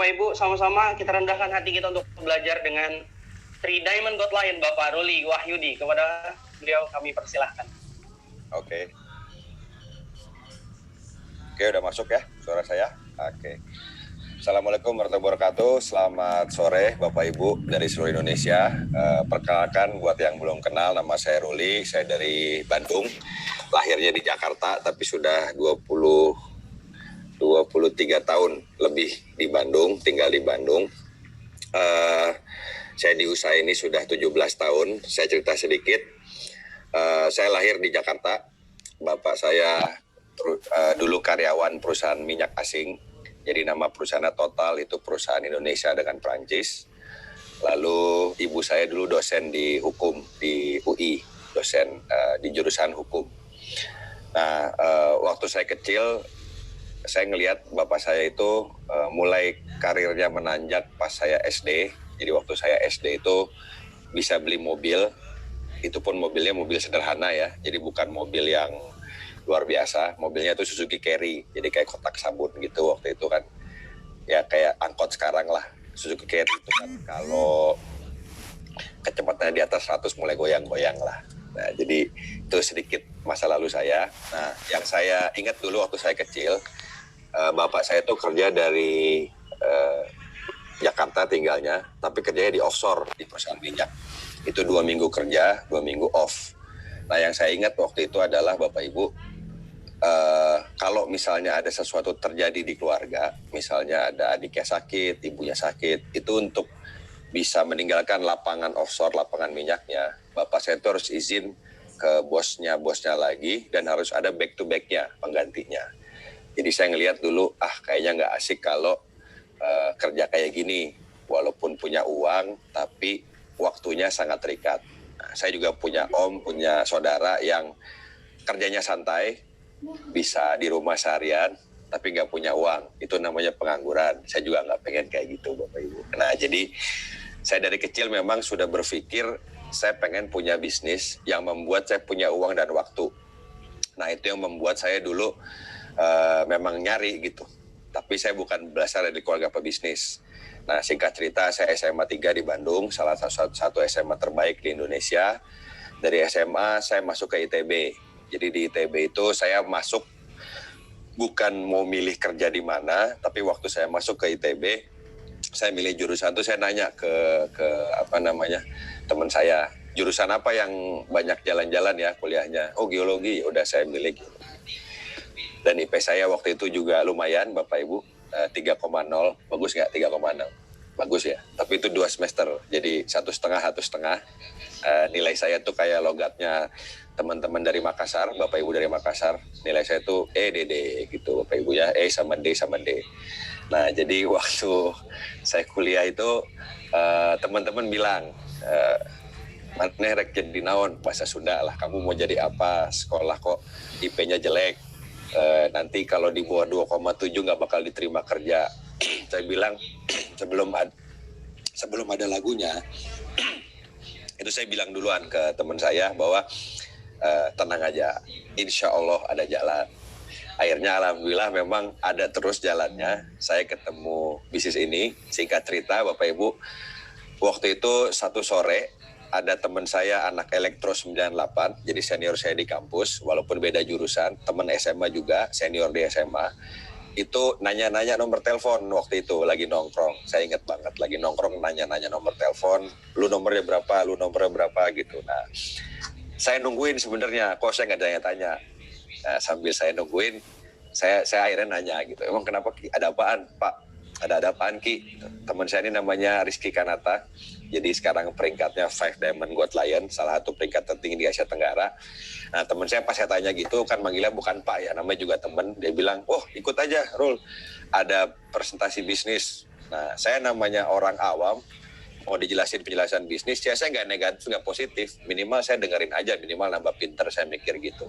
Bapak Ibu, sama-sama kita rendahkan hati kita untuk belajar dengan Three Diamond God Lion Bapak Ruli Wahyudi. Kepada beliau kami persilahkan. Oke. Oke, udah masuk ya suara saya? Oke. Assalamualaikum warahmatullahi wabarakatuh. Selamat sore Bapak Ibu dari seluruh Indonesia. Perkenalkan buat yang belum kenal, nama saya Ruli. Saya dari Bandung. Lahirnya di Jakarta tapi sudah 23 tahun lebih di Bandung, tinggal di Bandung. Saya di usaha ini sudah 17 tahun. Saya cerita sedikit. Saya lahir di Jakarta. Bapak saya dulu karyawan perusahaan minyak asing. Jadi nama perusahaannya Total, itu perusahaan Indonesia dengan Prancis. Lalu ibu saya dulu dosen di hukum di UI, dosen di jurusan hukum. Nah, waktu saya kecil, saya ngelihat bapak saya itu mulai karirnya menanjak pas saya SD. Jadi waktu saya SD itu bisa beli mobil, itu pun mobilnya mobil sederhana ya. Jadi bukan mobil yang luar biasa, mobilnya itu Suzuki Carry, jadi kayak kotak sabun gitu waktu itu kan. Ya kayak angkot sekarang lah. Suzuki Carry itu kan kalau kecepatannya di atas 100 mulai goyang-goyang lah. Nah, jadi itu sedikit masa lalu saya. Nah, yang saya ingat dulu waktu saya kecil, bapak saya tuh kerja dari Jakarta tinggalnya, tapi kerjanya di offshore, di perusahaan minyak. Itu 2 minggu kerja, 2 minggu off. Nah, yang saya ingat waktu itu adalah Bapak Ibu, kalau misalnya ada sesuatu terjadi di keluarga, misalnya ada adiknya sakit, ibunya sakit, itu untuk bisa meninggalkan lapangan offshore, lapangan minyaknya, bapak saya itu harus izin ke bosnya lagi, dan harus ada back to back-nya, penggantinya. Jadi saya ngelihat dulu, kayaknya nggak asik kalau kerja kayak gini, walaupun punya uang, tapi waktunya sangat terikat. Nah, saya juga punya punya saudara yang kerjanya santai, bisa di rumah seharian, tapi nggak punya uang. Itu namanya pengangguran. Saya juga nggak pengen kayak gitu, Bapak Ibu. Nah, jadi saya dari kecil memang sudah berpikir saya pengen punya bisnis yang membuat saya punya uang dan waktu. Nah, itu yang membuat saya dulu memang nyari gitu. Tapi saya bukan berasal dari keluarga pebisnis. Nah, singkat cerita, saya SMA 3 di Bandung, salah satu SMA terbaik di Indonesia. Dari SMA saya masuk ke ITB. Jadi di ITB itu saya masuk bukan mau milih kerja di mana, tapi waktu saya masuk ke ITB, saya milih jurusan itu, saya nanya ke teman saya, jurusan apa yang banyak jalan-jalan ya kuliahnya? Oh, geologi. Udah saya milih. Dan IP saya waktu itu juga lumayan, Bapak Ibu, 3,0. Bagus nggak 3,6? Bagus ya. Tapi itu 2 semester, jadi 1,5. Nilai saya tuh kayak logatnya teman-teman dari Makassar, Bapak Ibu dari Makassar. Nilai saya tuh EDD gitu, Bapak Ibu ya, E sama D sama D. Nah, jadi waktu saya kuliah itu teman-teman bilang, maneh rek jadi naon, bahasa Sunda lah, kamu mau jadi apa, sekolah kok IP-nya jelek, nanti kalau di bawah 2,7 nggak bakal diterima kerja. Saya bilang sebelum ada lagunya, itu saya bilang duluan ke teman saya bahwa tenang aja, insya Allah ada jalan. Akhirnya alhamdulillah memang ada terus jalannya. Saya ketemu bisnis ini. Singkat cerita Bapak Ibu, waktu itu satu sore ada teman saya anak elektro 98, jadi senior saya di kampus, walaupun beda jurusan, teman SMA juga, senior di SMA. Itu nanya-nanya nomor telepon waktu itu, lagi nongkrong. Saya ingat banget, lagi nongkrong nanya-nanya nomor telepon, lu nomornya berapa gitu. Nah, saya nungguin sebenarnya, kok saya nggak tanya-tanya. Nah, sambil saya nungguin, saya akhirnya nanya gitu, emang kenapa Ki? Ada apaan Pak? Ada apaan Ki? Teman saya ini namanya Rizky Kanata, jadi sekarang peringkatnya 5 Diamond God Lion, salah satu peringkat tertinggi di Asia Tenggara. Nah, teman saya pas saya tanya gitu, kan manggilnya bukan Pak ya, namanya juga teman. Dia bilang, oh ikut aja Rul, ada presentasi bisnis. Nah, saya namanya orang awam, mau dijelasin penjelasan bisnis, ya saya nggak negatif, nggak positif. Minimal saya dengerin aja, minimal nambah pinter, saya mikir gitu.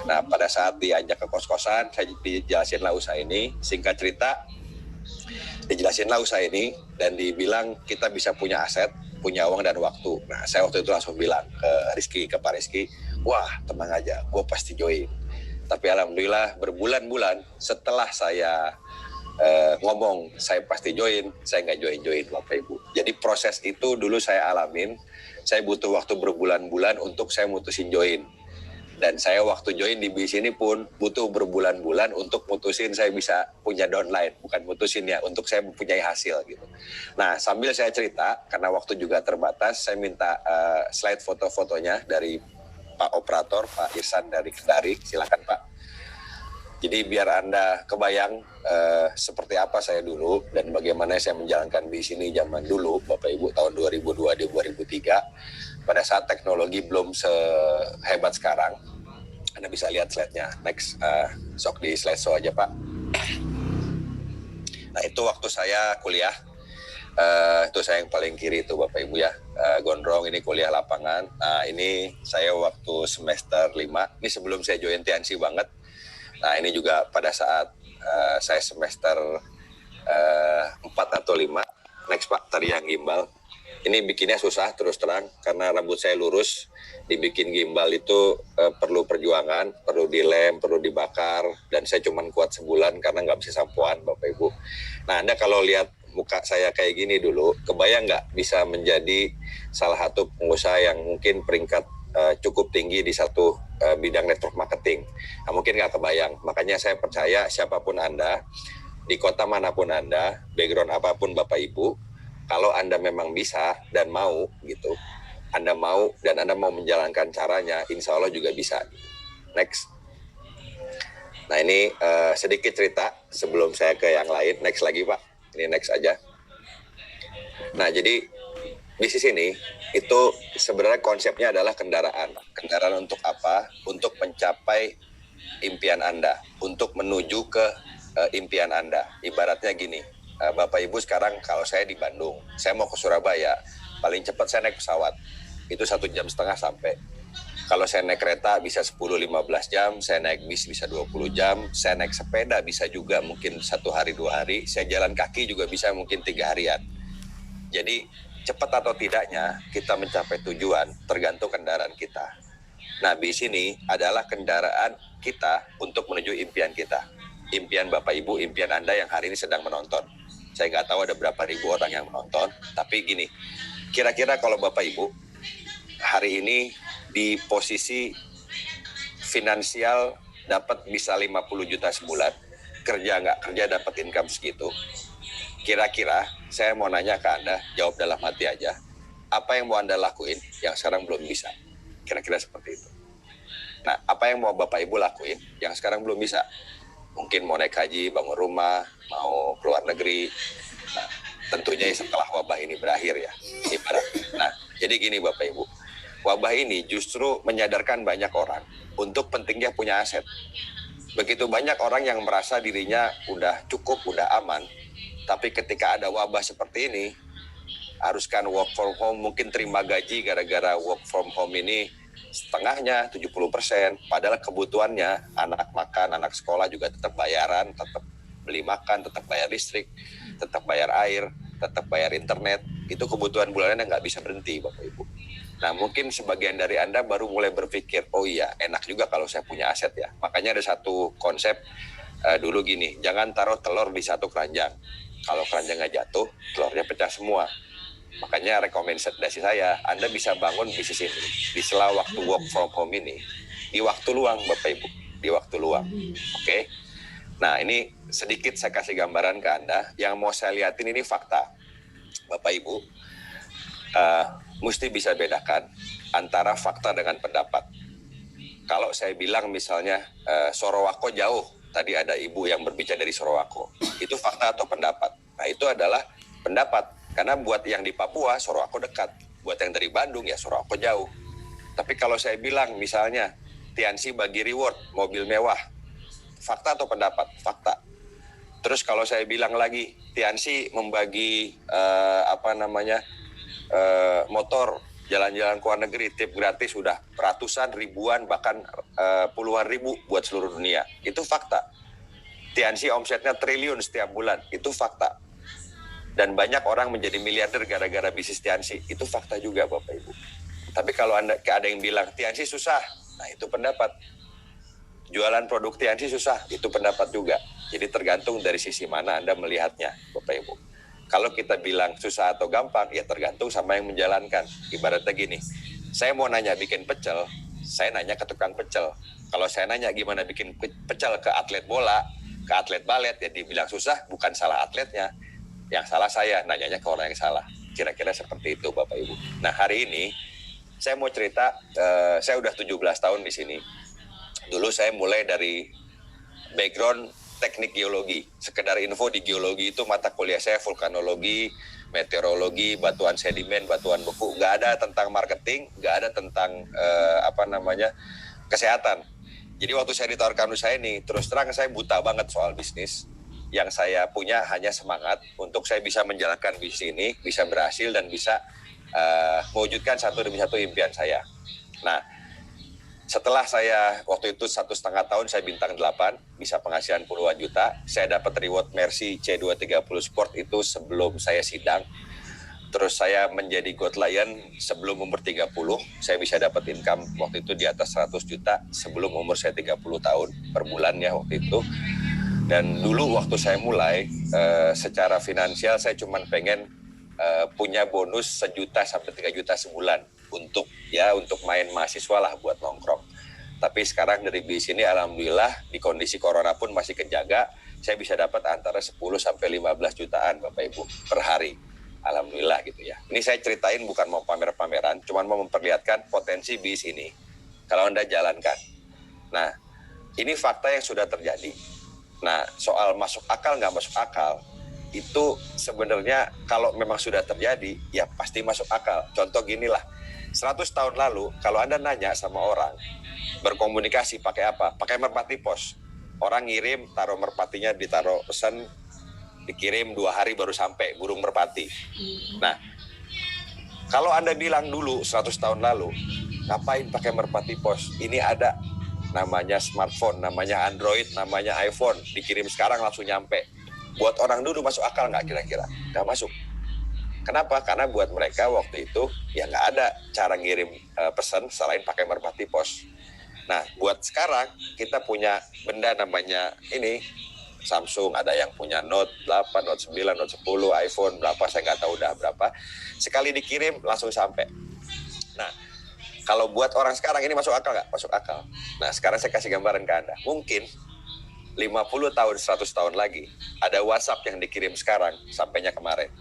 Nah, pada saat diajak ke kos-kosan, saya dijelasinlah usaha ini. Singkat cerita, dijelasinlah usaha ini, dan dibilang kita bisa punya aset, punya uang dan waktu. Nah, saya waktu itu langsung bilang ke Pak Rizky, wah tenang aja, gue pasti join. Tapi alhamdulillah berbulan-bulan setelah saya ngomong saya pasti join, saya nggak join Bapak Ibu. Jadi proses itu dulu saya alamin, saya butuh waktu berbulan-bulan untuk saya mutusin join. Dan saya waktu join di BIS ini pun butuh berbulan-bulan untuk mutusin saya bisa punya downline, bukan mutusin ya, untuk saya mempunyai hasil gitu. Nah sambil saya cerita, karena waktu juga terbatas, saya minta slide foto-fotonya dari Pak Operator, Pak Irsan dari Kendari, silakan Pak. Jadi biar Anda kebayang seperti apa saya dulu dan bagaimana saya menjalankan BIS ini zaman dulu, Bapak Ibu, tahun 2002-2003. Pada saat teknologi belum sehebat sekarang. Anda bisa lihat slide-nya. Next, sok di slide show aja Pak. Nah itu waktu saya kuliah. Itu saya yang paling kiri itu Bapak Ibu ya. Gondrong ini kuliah lapangan. Nah ini saya waktu semester 5. Ini sebelum saya join TNC banget. Nah ini juga pada saat saya semester 4 atau 5. Next Pak, tadi yang gimbal. Ini bikinnya susah terus terang karena rambut saya lurus. Dibikin gimbal itu perlu perjuangan, perlu dilem, perlu dibakar. Dan saya cuma kuat sebulan karena nggak bisa sampoan Bapak Ibu. Nah Anda kalau lihat muka saya kayak gini dulu, kebayang nggak bisa menjadi salah satu pengusaha yang mungkin peringkat cukup tinggi di satu bidang network marketing. Nah, mungkin nggak kebayang. Makanya saya percaya siapapun Anda, di kota manapun Anda, background apapun Bapak Ibu, kalau Anda memang bisa dan mau gitu, Anda mau dan Anda mau menjalankan caranya, insya Allah juga bisa. Next. Nah ini sedikit cerita sebelum saya ke yang lain. Next lagi Pak, ini next aja. Nah jadi bisnis ini itu sebenarnya konsepnya adalah kendaraan. Kendaraan untuk apa? Untuk mencapai impian Anda, untuk menuju ke impian Anda. Ibaratnya gini, Bapak Ibu sekarang kalau saya di Bandung, saya mau ke Surabaya, paling cepat saya naik pesawat, itu 1,5 jam sampai. Kalau saya naik kereta bisa 10-15 jam, saya naik bis bisa 20 jam, saya naik sepeda bisa juga mungkin 1 hari 2 hari, saya jalan kaki juga bisa mungkin 3 harian. Jadi cepat atau tidaknya kita mencapai tujuan tergantung kendaraan kita. Nah bis ini adalah kendaraan kita untuk menuju impian kita. Impian Bapak Ibu, impian Anda yang hari ini sedang menonton. Saya nggak tahu ada berapa ribu orang yang menonton, tapi gini, kira-kira kalau Bapak Ibu hari ini di posisi finansial dapat bisa 50 juta sebulan, kerja nggak kerja dapat income segitu, kira-kira saya mau nanya ke Anda, jawab dalam hati aja, apa yang mau Anda lakuin yang sekarang belum bisa? Kira-kira seperti itu. Nah, apa yang mau Bapak Ibu lakuin yang sekarang belum bisa? Mungkin mau naik haji, bangun rumah, mau keluar negeri. Nah, tentunya setelah wabah ini berakhir ya. Nah, jadi gini Bapak Ibu, wabah ini justru menyadarkan banyak orang untuk pentingnya punya aset. Begitu banyak orang yang merasa dirinya udah cukup, udah aman, tapi ketika ada wabah seperti ini, haruskan work from home, mungkin terima gaji gara-gara work from home ini setengahnya 70%, padahal kebutuhannya anak makan, anak sekolah juga tetap bayaran, tetap beli makan, tetap bayar listrik, tetap bayar air, tetap bayar internet, itu kebutuhan bulanannya nggak bisa berhenti Bapak Ibu. Nah mungkin sebagian dari Anda baru mulai berpikir, oh iya enak juga kalau saya punya aset ya. Makanya ada satu konsep dulu gini, jangan taruh telur di satu keranjang. Kalau keranjangnya jatuh, telurnya pecah semua. Makanya rekomendasi saya, Anda bisa bangun bisnis ini di sela waktu work from home ini, di waktu luang Bapak Ibu, di waktu luang. Oke? Nah ini sedikit saya kasih gambaran ke Anda, yang mau saya lihatin ini fakta. Bapak Ibu, mesti bisa bedakan antara fakta dengan pendapat. Kalau saya bilang misalnya Sorowako jauh, tadi ada ibu yang berbicara dari Sorowako, itu fakta atau pendapat? Nah itu adalah pendapat. Karena buat yang di Papua, Sorowako dekat. Buat yang dari Bandung, ya Sorowako jauh. Tapi kalau saya bilang, misalnya, TNC bagi reward, mobil mewah. Fakta atau pendapat? Fakta. Terus kalau saya bilang lagi, TNC membagi, motor, jalan-jalan ke luar negeri, tip gratis, sudah ratusan, ribuan, bahkan puluhan ribu buat seluruh dunia. Itu fakta. TNC omsetnya triliun setiap bulan. Itu fakta. Dan banyak orang menjadi miliarder gara-gara bisnis TNC. Itu fakta juga Bapak Ibu. Tapi kalau ada yang bilang TNC susah, nah itu pendapat. Jualan produk Tiansi susah, itu pendapat juga. Jadi tergantung dari sisi mana Anda melihatnya, Bapak Ibu. Kalau kita bilang susah atau gampang, ya tergantung sama yang menjalankan. Ibaratnya gini, saya mau nanya bikin pecel, saya nanya ke tukang pecel. Kalau saya nanya gimana bikin pecel ke atlet bola, ke atlet balet, ya dibilang susah, bukan salah atletnya. Yang salah saya, nanyanya ke orang yang salah. Kira-kira seperti itu, Bapak Ibu. Nah, hari ini saya mau cerita, saya udah 17 tahun di sini. Dulu saya mulai dari background teknik geologi. Sekedar info, di geologi itu mata kuliah saya vulkanologi, meteorologi, batuan sedimen, batuan beku. Nggak ada tentang marketing, nggak ada tentang kesehatan. Jadi waktu saya ditawarkan usaha ini, terus terang saya buta banget soal bisnis. Yang saya punya hanya semangat untuk saya bisa menjalankan bisnis ini, bisa berhasil dan bisa mewujudkan satu demi satu impian saya. Nah, setelah saya waktu itu 1,5 tahun saya bintang 8, bisa penghasilan puluhan juta. Saya dapat reward Mercy C230 Sport itu sebelum saya sidang. Terus saya menjadi God Lion sebelum umur 30. Saya bisa dapat income waktu itu di atas 100 juta sebelum umur saya 30 tahun per bulannya waktu itu. Dan dulu waktu saya mulai, secara finansial saya cuma pengen punya bonus 1 juta sampai 3 juta sebulan untuk main mahasiswa lah buat nongkrong. Tapi sekarang dari bis ini alhamdulillah di kondisi corona pun masih kejaga, saya bisa dapat antara 10 sampai 15 jutaan Bapak Ibu per hari. Alhamdulillah gitu ya. Ini saya ceritain bukan mau pamer-pameran, cuma mau memperlihatkan potensi bis ini kalau Anda jalankan. Nah, ini fakta yang sudah terjadi. Nah, soal masuk akal nggak masuk akal, itu sebenarnya kalau memang sudah terjadi, ya pasti masuk akal. Contoh ginilah, 100 tahun lalu, kalau Anda nanya sama orang, berkomunikasi pakai apa? Pakai merpati pos. Orang ngirim, taruh merpatinya, ditaruh pesan, dikirim 2 hari baru sampai, burung merpati. Nah, kalau Anda bilang dulu 100 tahun lalu, ngapain pakai merpati pos? Ini ada namanya smartphone, namanya Android, namanya iPhone, dikirim sekarang langsung nyampe. Buat orang dulu masuk akal nggak kira-kira? Nggak masuk. Kenapa? Karena buat mereka waktu itu ya nggak ada cara ngirim pesan selain pakai merpati pos. Nah, buat sekarang kita punya benda namanya ini, Samsung, ada yang punya Note 8, Note 9, Note 10, iPhone berapa, saya nggak tahu udah berapa. Sekali dikirim langsung sampai. Nah, kalau buat orang sekarang ini masuk akal nggak? Masuk akal. Nah, sekarang saya kasih gambaran ke Anda. Mungkin 50 tahun, 100 tahun lagi, ada WhatsApp yang dikirim sekarang, sampainya kemarin.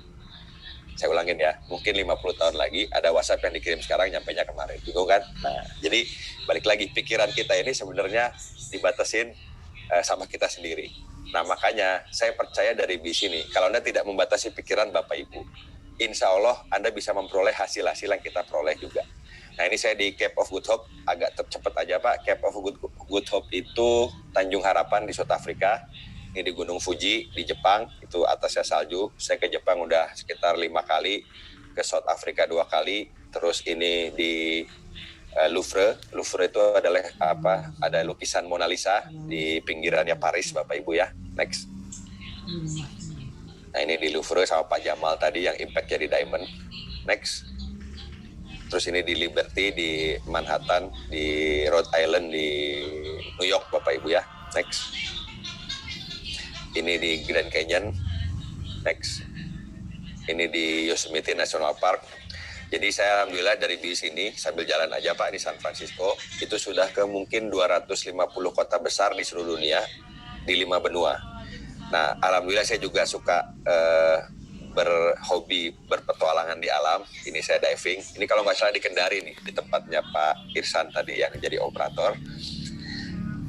Saya ulangin ya, mungkin 50 tahun lagi, ada WhatsApp yang dikirim sekarang, nyampainya kemarin. Gitu kan? Nah, jadi balik lagi, pikiran kita ini sebenarnya dibatasin sama kita sendiri. Nah, makanya saya percaya dari bis ini, kalau Anda tidak membatasi pikiran Bapak Ibu, insya Allah Anda bisa memperoleh hasil-hasil yang kita peroleh juga. Nah, ini saya di Cape of Good Hope, agak cepat aja Pak. Cape of Good Hope itu Tanjung Harapan di South Africa. Ini di Gunung Fuji di Jepang, itu atasnya salju. Saya ke Jepang udah sekitar 5 kali, ke South Africa 2 kali. Terus ini di Louvre. Louvre itu adalah ada lukisan Mona Lisa di pinggirannya Paris, Bapak Ibu ya. Next. Nah, ini di Louvre sama Pak Jamal tadi yang impact-nya di Diamond. Next. Terus ini di Liberty, di Manhattan, di Rhode Island, di New York, Bapak Ibu ya. Next. Ini di Grand Canyon. Next. Ini di Yosemite National Park. Jadi saya alhamdulillah dari di sini sambil jalan aja Pak di San Francisco, itu sudah ke mungkin 250 kota besar di seluruh dunia, di 5 benua. Nah, alhamdulillah saya juga suka berhobi berpetualangan di alam. Ini saya diving. Ini kalau nggak salah di Kendari nih, di tempatnya Pak Irsan tadi yang jadi operator.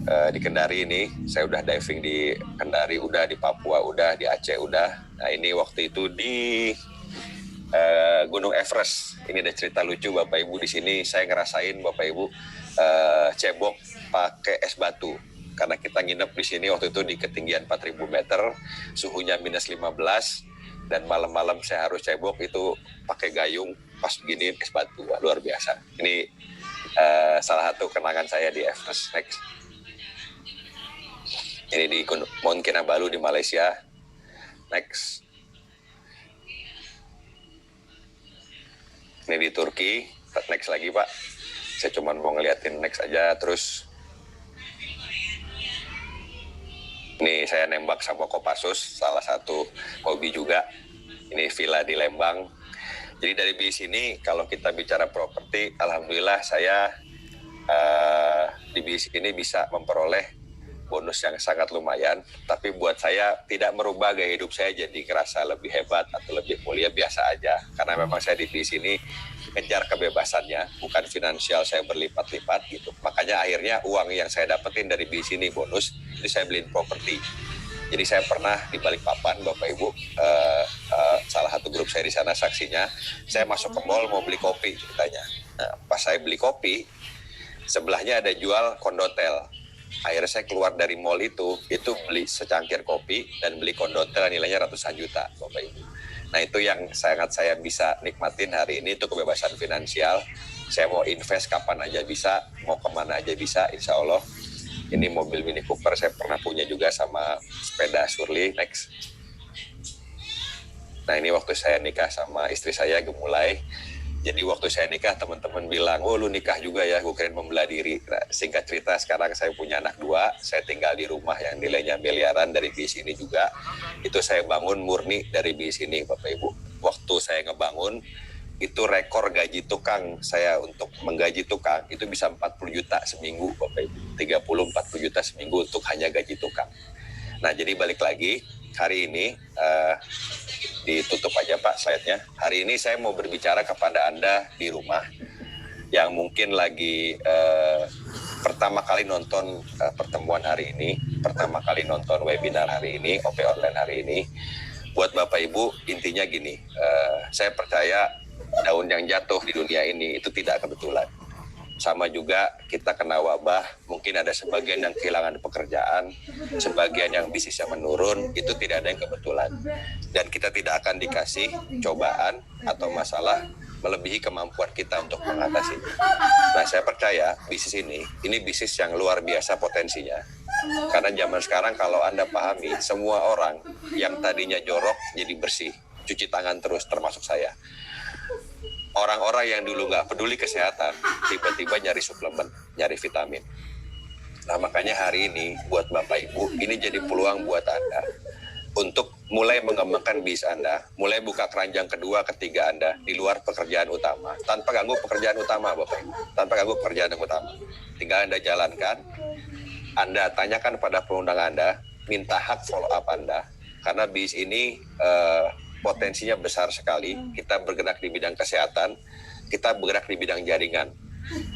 Di Kendari ini, saya udah diving di Kendari, udah di Papua, udah di Aceh, udah. Nah, ini waktu itu di Gunung Everest. Ini ada cerita lucu Bapak Ibu, di sini saya ngerasain Bapak Ibu cebok pakai es batu. Karena kita nginep di sini waktu itu di ketinggian 4.000 meter, suhunya minus 15, dan malam-malam saya harus cebok itu pakai gayung, pas begini es batu. Wah, luar biasa. Ini salah satu kenangan saya di Everest. Next. Ini di Mount Kinabalu di Malaysia. Next. Ini di Turki. Next lagi Pak. Saya cuma mau ngeliatin next aja. Terus Ini saya nembak sama Kopassus, salah satu hobi juga. Ini villa di Lembang. Jadi dari bis ini kalau kita bicara properti, alhamdulillah saya di bis ini bisa memperoleh bonus yang sangat lumayan. Tapi buat saya tidak merubah gaya hidup saya jadi kerasa lebih hebat atau lebih mulia, biasa aja. Karena memang saya di bis ini ngejar kebebasannya, bukan finansial saya berlipat-lipat gitu. Makanya akhirnya uang yang saya dapetin dari bis ini bonus, itu saya beliin properti. Jadi saya pernah di Balikpapan, Bapak Ibu, salah satu grup saya di sana saksinya, saya masuk ke mall mau beli kopi ceritanya. Nah, pas saya beli kopi, sebelahnya ada jual kondotel. Akhirnya saya keluar dari mall itu beli secangkir kopi dan beli kondotel nilainya ratusan juta, Bapak Ibu. Nah itu yang sangat saya bisa nikmatin hari ini, itu kebebasan finansial. Saya mau invest kapan aja bisa, mau kemana aja bisa, insya Allah. Ini mobil Mini Cooper saya pernah punya juga sama sepeda Surly Next. Nah ini waktu saya nikah sama istri saya Gemulai. Jadi waktu saya nikah teman-teman bilang, oh lu nikah juga ya, gue keren membelah diri. Nah, singkat cerita sekarang saya punya anak 2, saya tinggal di rumah yang nilainya miliaran dari bis ini juga. Itu saya bangun murni dari bis ini Bapak Ibu. Waktu saya ngebangun, itu rekor gaji tukang saya untuk menggaji tukang, itu bisa 40 juta seminggu Bapak Ibu. 30-40 juta seminggu untuk hanya gaji tukang. Nah jadi balik lagi, hari ini ditutup aja Pak slide-nya. Hari ini saya mau berbicara kepada Anda di rumah yang mungkin lagi pertama kali nonton pertemuan hari ini, pertama kali nonton webinar hari ini, OP online hari ini. Buat Bapak Ibu, intinya gini, saya percaya daun yang jatuh di dunia ini itu tidak kebetulan. Sama juga kita kena wabah, mungkin ada sebagian yang kehilangan pekerjaan, sebagian yang bisnisnya menurun, itu tidak ada yang kebetulan. Dan kita tidak akan dikasih cobaan atau masalah melebihi kemampuan kita untuk mengatasi. Nah saya percaya bisnis ini bisnis yang luar biasa potensinya. Karena zaman sekarang kalau Anda pahami, semua orang yang tadinya jorok jadi bersih, cuci tangan terus termasuk saya. Orang-orang yang dulu nggak peduli kesehatan, tiba-tiba nyari suplemen, nyari vitamin. Nah makanya hari ini buat Bapak Ibu, ini jadi peluang buat Anda untuk mulai mengembangkan bisnis Anda, mulai buka keranjang kedua, ketiga Anda di luar pekerjaan utama, tanpa ganggu pekerjaan utama Bapak Ibu, tanpa ganggu pekerjaan yang utama. Tinggal Anda jalankan, Anda tanyakan pada pengundang Anda, minta hak follow up Anda, karena bisnis ini potensinya besar sekali. Kita bergerak di bidang kesehatan, kita bergerak di bidang jaringan.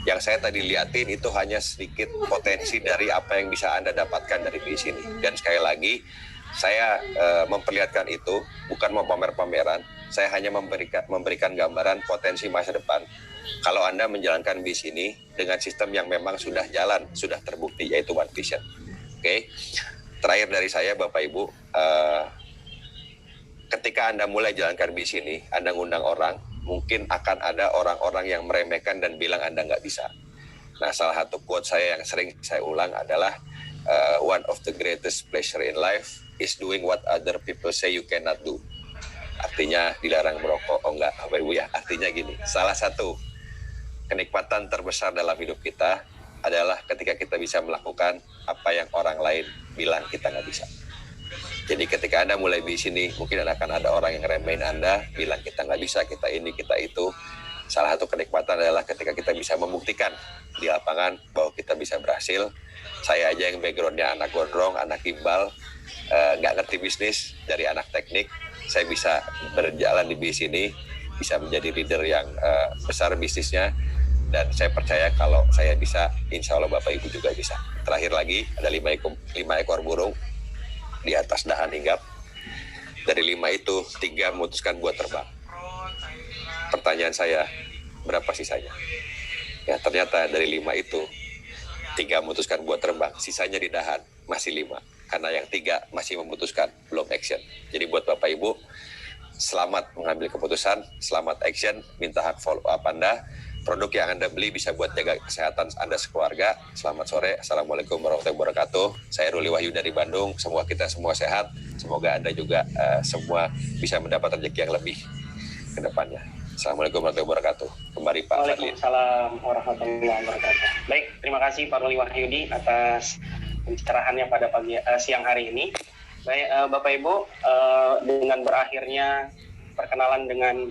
Yang saya tadi liatin itu hanya sedikit potensi dari apa yang bisa Anda dapatkan dari bisnis ini. Dan sekali lagi, saya memperlihatkan itu bukan mau pamer-pameran, saya hanya memberikan gambaran potensi masa depan. Kalau Anda menjalankan bisnis ini dengan sistem yang memang sudah jalan, sudah terbukti, yaitu One Vision. Oke. Terakhir dari saya Bapak Ibu, ketika Anda mulai jalankan bisnis ini, Anda ngundang orang, mungkin akan ada orang-orang yang meremehkan dan bilang Anda nggak bisa. Nah, salah satu quote saya yang sering saya ulang adalah, one of the greatest pleasure in life is doing what other people say you cannot do. Artinya dilarang merokok, oh enggak, Bapak Ibu ya. Artinya gini, salah satu kenikmatan terbesar dalam hidup kita adalah ketika kita bisa melakukan apa yang orang lain bilang kita nggak bisa. Jadi ketika Anda mulai di sini, mungkin akan ada orang yang remehin Anda, bilang kita nggak bisa, kita ini, kita itu. Salah satu kenikmatan adalah ketika kita bisa membuktikan di lapangan bahwa kita bisa berhasil. Saya aja yang backgroundnya anak gondrong, anak gimbal, nggak ngerti bisnis, dari anak teknik, saya bisa berjalan di bisnis ini, bisa menjadi leader yang besar bisnisnya. Dan saya percaya kalau saya bisa, insya Allah Bapak Ibu juga bisa. Terakhir lagi, ada 5 ekor burung di atas dahan hinggap. Dari 5 itu 3 memutuskan buat terbang. Pertanyaan saya, berapa sisanya? Ya ternyata dari 5 itu 3 memutuskan buat terbang, sisanya di dahan masih 5. Karena yang 3 masih memutuskan, belum action. Jadi buat Bapak Ibu, selamat mengambil keputusan, selamat action, minta hak follow up Anda. Produk yang Anda beli bisa buat jaga kesehatan Anda sekeluarga. Selamat sore, Assalamualaikum warahmatullahi wabarakatuh. Saya Ruli Wahyu dari Bandung. Semoga kita semua sehat. Semoga Anda juga semua bisa mendapat rezeki yang lebih ke depannya. Assalamualaikum warahmatullahi wabarakatuh. Kembali Pak Fadli. Waalaikumsalam warahmatullahi wabarakatuh. Baik, terima kasih Pak Ruli Wahyudi atas pencerahannya pada siang hari ini. Baik, Bapak Ibu, dengan berakhirnya perkenalan dengan